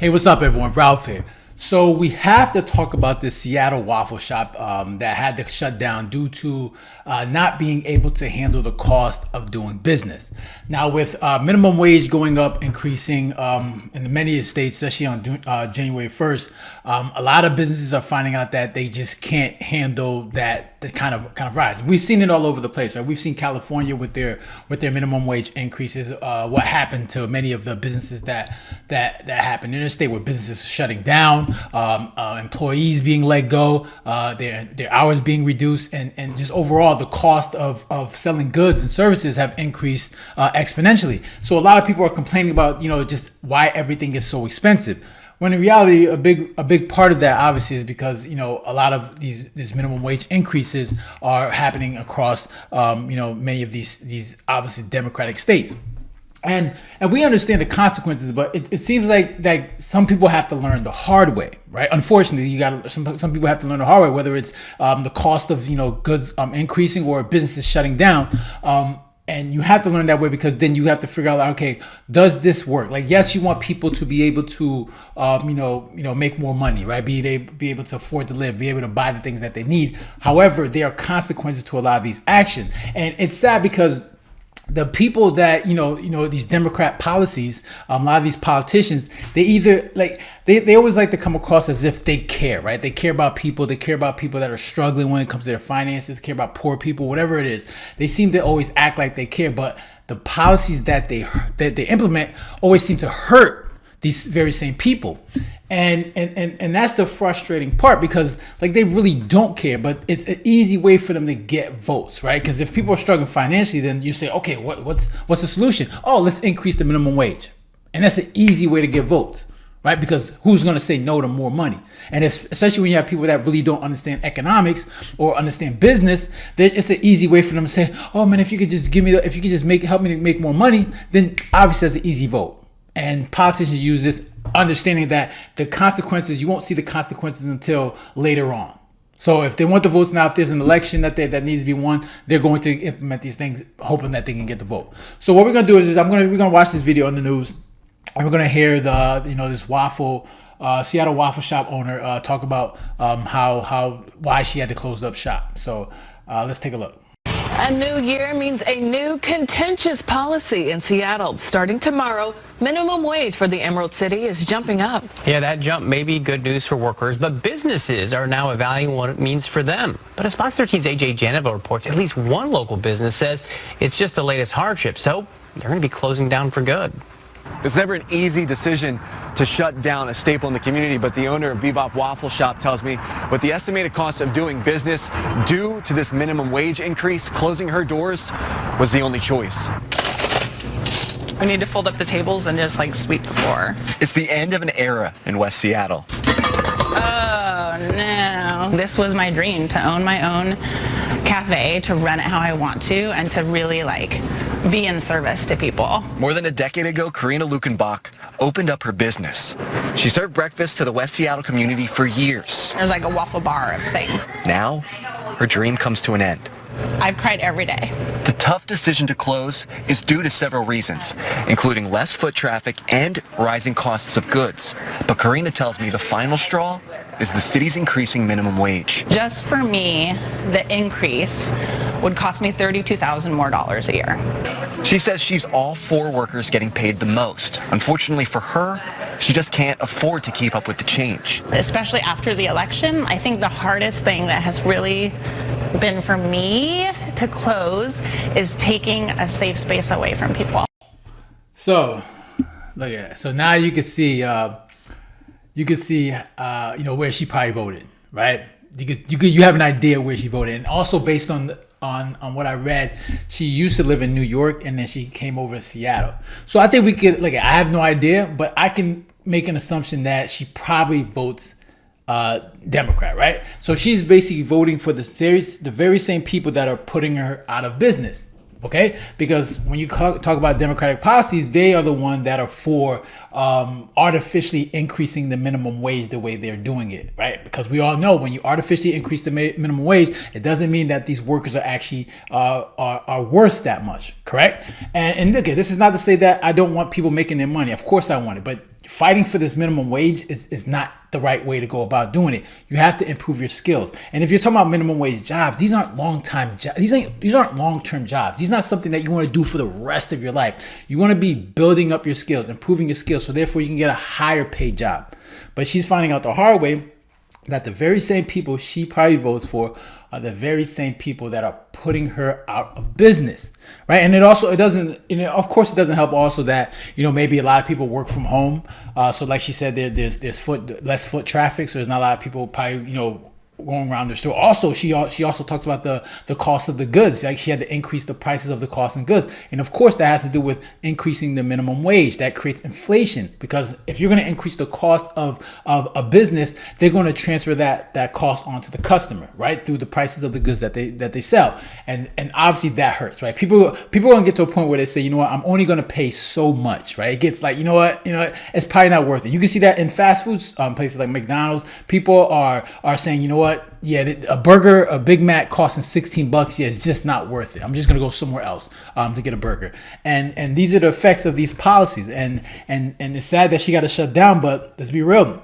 Hey, what's up, everyone? Ralph here. So we have to talk about this Seattle Waffle Shop that had to shut down due to not being able to handle the cost of doing business. Now, with minimum wage going up, increasing in many states, especially on January 1st, a lot of businesses are finding out that they just can't handle that kind of rise. We've seen it all over the place. Right? We've seen California with their minimum wage increases. What happened to many of the businesses that happened in the state, where businesses shutting down, employees being let go, their hours being reduced, and just overall the cost of selling goods and services have increased exponentially. So a lot of people are complaining about just why everything is so expensive. When in reality, a big part of that obviously is because a lot of these minimum wage increases are happening across many of these obviously democratic states. And we understand the consequences, but it seems like some people have to learn the hard way, right? Unfortunately, some people have to learn the hard way, whether it's the cost of goods increasing or businesses shutting down. And you have to learn that way, because then you have to figure out, okay, does this work? Like, yes, you want people to be able to, make more money, right? Be able to afford to live, be able to buy the things that they need. However, there are consequences to a lot of these actions, and it's sad because the people that these Democrat policies, a lot of these politicians, they either they always like to come across as if they care, right? They care about people. They care about people that are struggling when it comes to their finances. Care about poor people, whatever it is. They seem to always act like they care, but the policies that they implement always seem to hurt these very same people. And that's the frustrating part, because they really don't care, but it's an easy way for them to get votes, right? Because if people are struggling financially, then you say, okay, what's the solution? Oh, let's increase the minimum wage. And that's an easy way to get votes, right? Because who's going to say no to more money? And especially when you have people that really don't understand economics or understand business, then it's an easy way for them to say, oh man, if you could just help me to make more money, then obviously that's an easy vote. And politicians use this, understanding that the consequences, you won't see the consequences until later on. So if they want the votes now, if there's an election that needs to be won, they're going to implement these things, hoping that they can get the vote. So what we're gonna do is we're gonna watch this video on the news, and we're gonna hear this Seattle Waffle Shop owner talk about why she had to close up shop. So let's take a look. A new year means a new contentious policy in Seattle. Starting tomorrow, minimum wage for the Emerald City is jumping up. Yeah, that jump may be good news for workers, but businesses are now evaluating what it means for them. But as Fox 13's AJ Janeville reports, at least one local business says it's just the latest hardship, so they're going to be closing down for good. It's never an easy decision to shut down a staple in the community, but the owner of Bebop Waffle Shop tells me with the estimated cost of doing business due to this minimum wage increase, closing her doors was the only choice. We need to fold up the tables and just sweep the floor. It's the end of an era in West Seattle. Oh no. This was my dream, to own my own cafe, to run it how I want to, and to really be in service to people. More than a decade ago, Karina Lukenbach opened up her business. She served breakfast to the West Seattle community for years. There's a waffle bar of things. Now, her dream comes to an end. I've cried every day. The tough decision to close is due to several reasons, including less foot traffic and rising costs of goods. But Karina tells me the final straw is the city's increasing minimum wage. Just for me, the increase would cost me $32,000 more a year. She says she's all for workers getting paid the most. Unfortunately for her, she just can't afford to keep up with the change. Especially after the election, I think the hardest thing that has really been for me to close is taking a safe space away from people. So look at that. So now you can see where she probably voted, right? You have an idea where she voted, and also based on what I read, she used to live in New York and then she came over to Seattle. So I think we could I have no idea, but I can make an assumption that she probably votes Democrat, right? So she's basically voting for the very same people that are putting her out of business. Okay, because when you talk about Democratic policies, they are the one that are for artificially increasing the minimum wage the way they're doing it, right? Because we all know when you artificially increase the minimum wage, it doesn't mean that these workers are actually are worth that much, correct? And look, this is not to say that I don't want people making their money. Of course I want it, but fighting for this minimum wage is not the right way to go about doing it. You have to improve your skills. And if you're talking about minimum wage jobs, these aren't long-time jobs. These aren't long-term jobs. These are not something that you want to do for the rest of your life. You want to be building up your skills, improving your skills, so therefore you can get a higher paid job. But she's finding out the hard way that the very same people she probably votes for are the very same people that are putting her out of business, right? And it doesn't, of course it doesn't help also that, maybe a lot of people work from home. So like she said, there's less foot traffic. So there's not a lot of people probably, going around the store. Also, she also talks about the cost of the goods. Like she had to increase the prices of the cost of goods. And of course that has to do with increasing the minimum wage. That creates inflation, because if you're going to increase the cost of a business, they're going to transfer that cost onto the customer, right? Through the prices of the goods that they sell. And obviously that hurts, right? People are going to get to a point where they say, you know what, I'm only going to pay so much, right? It gets like, it's probably not worth it. You can see that in fast food places like McDonald's. People are saying, you know what? Yeah, a burger, a Big Mac costing $16. Yeah, it's just not worth it. I'm just gonna go somewhere else to get a burger. And these are the effects of these policies. And it's sad that she got to shut down. But let's be real.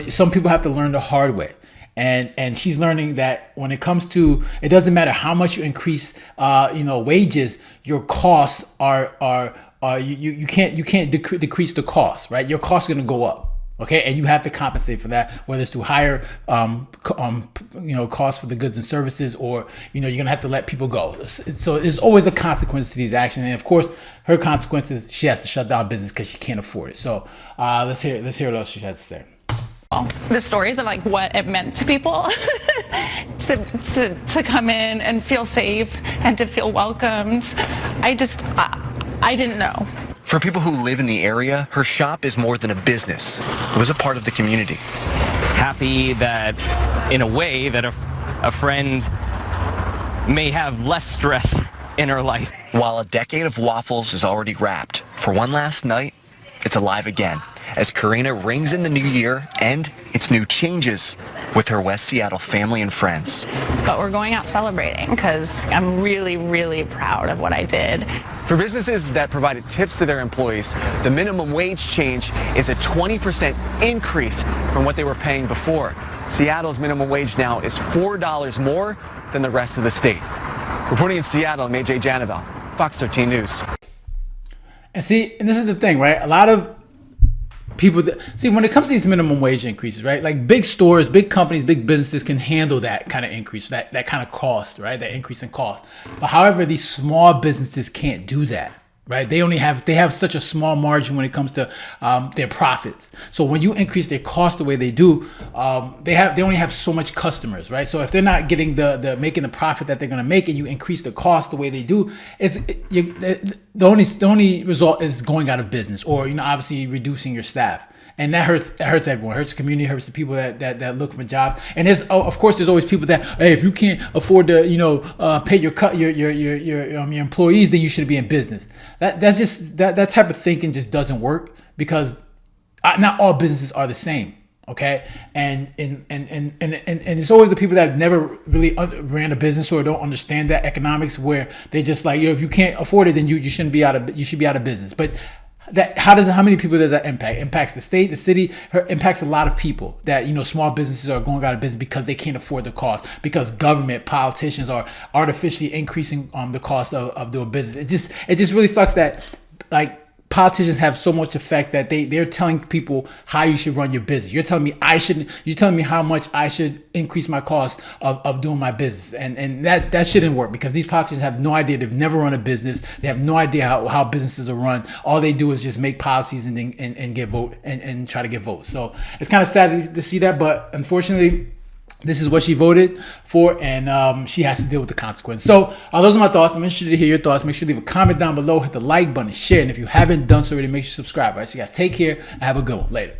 Some people have to learn the hard way. And she's learning that when it comes to, it doesn't matter how much you increase, wages, your costs are you can't decrease the cost, right? Your costs are gonna go up. Okay, and you have to compensate for that, whether it's through higher, costs for the goods and services, or you're gonna have to let people go. So there's always a consequence to these actions, and of course, her consequence is she has to shut down business because she can't afford it. So let's hear what else she has to say. The stories of like what it meant to people to come in and feel safe and to feel welcomed. I didn't know. For people who live in the area, her shop is more than a business. It was a part of the community. Happy that, in a way, that a friend may have less stress in her life. While a decade of waffles is already wrapped, for one last night, it's alive again as Karina rings in the new year and its new changes with her West Seattle family and friends. But we're going out celebrating because I'm really, really proud of what I did. For businesses that provided tips to their employees, the minimum wage change is a 20% increase from what they were paying before. Seattle's minimum wage now is $4 more than the rest of the state. Reporting in Seattle, I'm AJ Janavel, Fox 13 News. And this is the thing, right? A lot of people when it comes to these minimum wage increases, right? Like big stores, big companies, big businesses can handle that kind of increase, that kind of cost, right? That increase in cost. But however, these small businesses can't do that, right? They have such a small margin when it comes to their profits. So when you increase their cost the way they do, they only have so much customers, right? So if they're not getting making the profit that they're going to make, and you increase the cost the way they do, the only result is going out of business, or obviously reducing your staff. And that hurts everyone. It hurts the community, hurts the people that look for jobs. And of course there's always people that, hey, if you can't afford to pay your employees, then you should be in business. That's just that type of thinking just doesn't work, because not all businesses are the same. Okay, and it's always the people that have never really ran a business or don't understand that economics, where they just like, if you can't afford it, then you should be out of business. But how many people does that impact? It impacts the state, the city. It impacts a lot of people that, small businesses are going out of business because they can't afford the cost, because government, politicians are artificially increasing the cost of doing business. It just really sucks that, like, politicians have so much effect that they're telling people how you should run your business. You're telling me how much I should increase my cost of doing my business. And that shouldn't work, because these politicians have no idea. They've never run a business. They have no idea how businesses are run. All they do is just make policies and get vote and try to get votes. So it's kind of sad to see that, but unfortunately, this is what she voted for, and she has to deal with the consequence. So those are my thoughts. I'm interested to hear your thoughts. Make sure to leave a comment down below, hit the like button, share, and if you haven't done so already, make sure you subscribe. All right, so you guys take care and have a good one. Later.